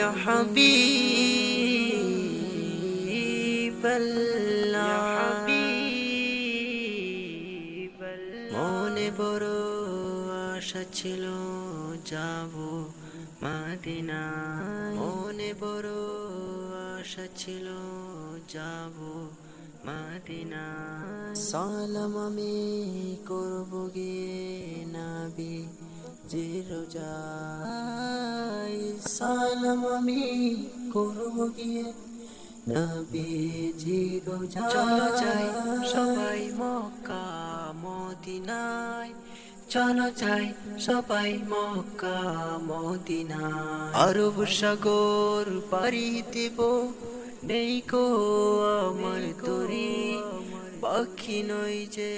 ইয়া হাবিবাল্লাহ মনে বড় আশা ছিল যাব মদিনা মনে বড় আশা ছিল যাব মদিনা সালাম আমি করব গিয়ে নবী জি রোজায় সালাম আমি করব গিয়ে নবী জি রোজায় চলো যাই সবাই মক্কা মদিনায় চলো যাই সবাই মক্কা মদিনায় আরব সাগর পাড়ি দেব নেই কো আমার তরি পাখি নই যে